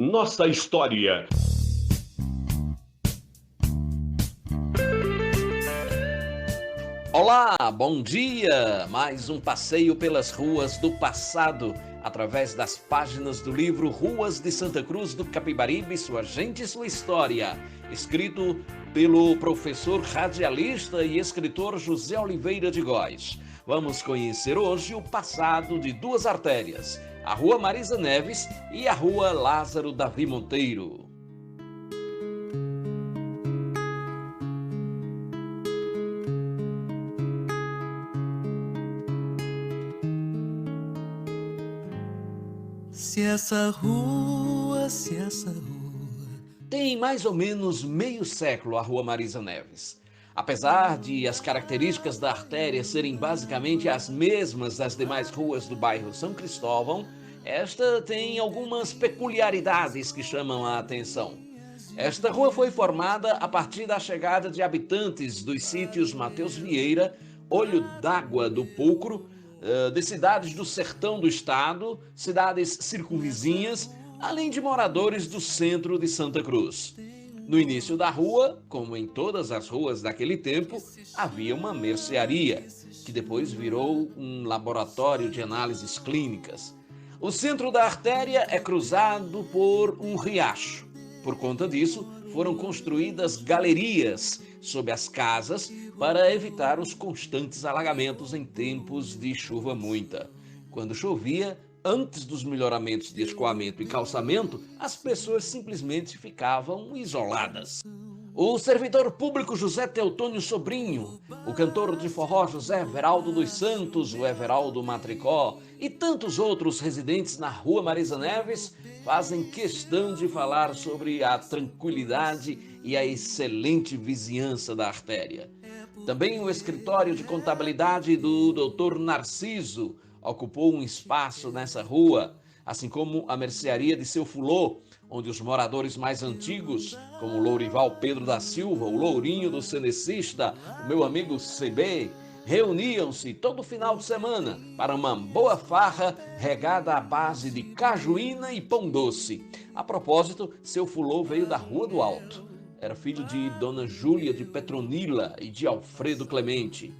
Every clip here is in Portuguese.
Nossa história. Olá, bom dia! Mais um passeio pelas ruas do passado, através das páginas do livro Ruas de Santa Cruz do Capibaribe, Sua Gente e Sua História, escrito pelo professor radialista e escritor José Oliveira de Góes. Vamos conhecer hoje o passado de duas artérias, a Rua Marisa Neves e a Rua Lázaro Davi Monteiro. Se essa rua Tem mais ou menos meio século a Rua Marisa Neves. Apesar de as características da artéria serem basicamente as mesmas das demais ruas do bairro São Cristóvão, esta tem algumas peculiaridades que chamam a atenção. Esta rua foi formada a partir da chegada de habitantes dos sítios Mateus Vieira, Olho d'Água do Pulcro, de cidades do sertão do estado, cidades circunvizinhas, além de moradores do centro de Santa Cruz. No início da rua, como em todas as ruas daquele tempo, havia uma mercearia, que depois virou um laboratório de análises clínicas. O centro da artéria é cruzado por um riacho. Por conta disso, foram construídas galerias sob as casas para evitar os constantes alagamentos em tempos de chuva muita. Quando chovia, antes dos melhoramentos de escoamento e calçamento, as pessoas simplesmente ficavam isoladas. O servidor público José Teotônio Sobrinho, o cantor de forró José Everaldo dos Santos, o Everaldo Matricó e tantos outros residentes na Rua Marisa Neves fazem questão de falar sobre a tranquilidade e a excelente vizinhança da artéria. Também o escritório de contabilidade do Dr. Narciso ocupou um espaço nessa rua, assim como a mercearia de Seu Fulô, onde os moradores mais antigos, como o Lourival Pedro da Silva, o Lourinho do Cenecista, o meu amigo CB, reuniam-se todo final de semana para uma boa farra regada à base de cajuína e pão doce. A propósito, Seu Fulô veio da Rua do Alto. Era filho de Dona Júlia de Petronila e de Alfredo Clemente.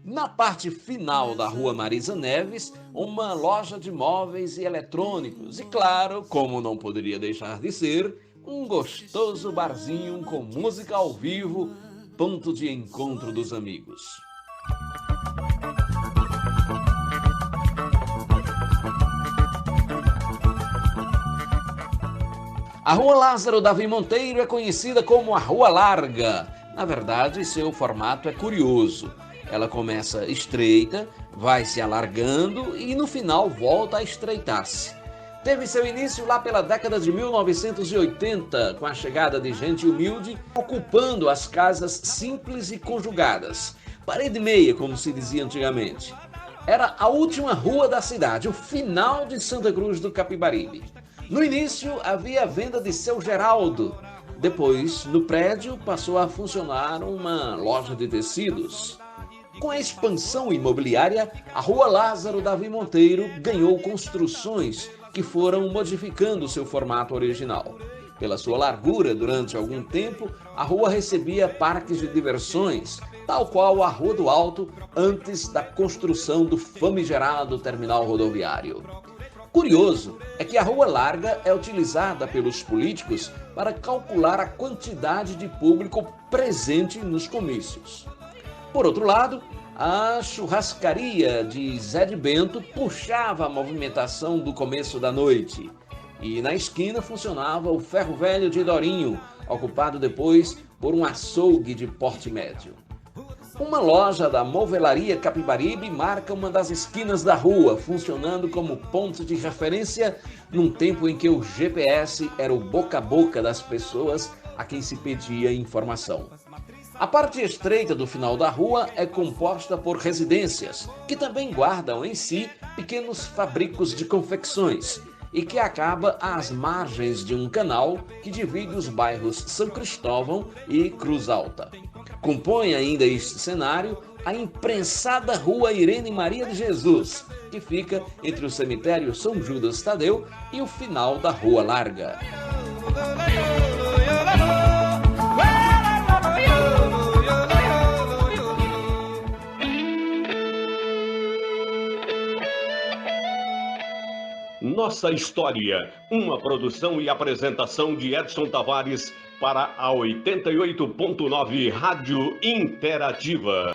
Na parte final da Rua Marisa Neves, uma loja de móveis e eletrônicos e, claro, como não poderia deixar de ser, um gostoso barzinho com música ao vivo, ponto de encontro dos amigos. A Rua Lázaro Davi Monteiro é conhecida como a Rua Larga. Na verdade, seu formato é curioso. Ela começa estreita, vai se alargando e no final volta a estreitar-se. Teve seu início lá pela década de 1980, com a chegada de gente humilde, ocupando as casas simples e conjugadas. Parede meia, como se dizia antigamente. Era a última rua da cidade, o final de Santa Cruz do Capibaribe. No início havia a venda de Seu Geraldo. Depois, no prédio, passou a funcionar uma loja de tecidos. Com a expansão imobiliária, a Rua Lázaro Davi Monteiro ganhou construções que foram modificando seu formato original. Pela sua largura, durante algum tempo, a rua recebia parques de diversões, tal qual a Rua do Alto, antes da construção do famigerado terminal rodoviário. Curioso é que a Rua Larga é utilizada pelos políticos para calcular a quantidade de público presente nos comícios. Por outro lado, a churrascaria de Zé de Bento puxava a movimentação do começo da noite. E na esquina funcionava o Ferro Velho de Dorinho, ocupado depois por um açougue de porte médio. Uma loja da Movelaria Capibaribe marca uma das esquinas da rua, funcionando como ponto de referência num tempo em que o GPS era o boca a boca das pessoas a quem se pedia informação. A parte estreita do final da rua é composta por residências, que também guardam em si pequenos fabricos de confecções, e que acaba às margens de um canal que divide os bairros São Cristóvão e Cruz Alta. Compõe ainda este cenário a imprensada Rua Irene Maria de Jesus, que fica entre o cemitério São Judas Tadeu e o final da Rua Larga. Nossa História, uma produção e apresentação de Edson Tavares para a 88.9 Rádio Interativa.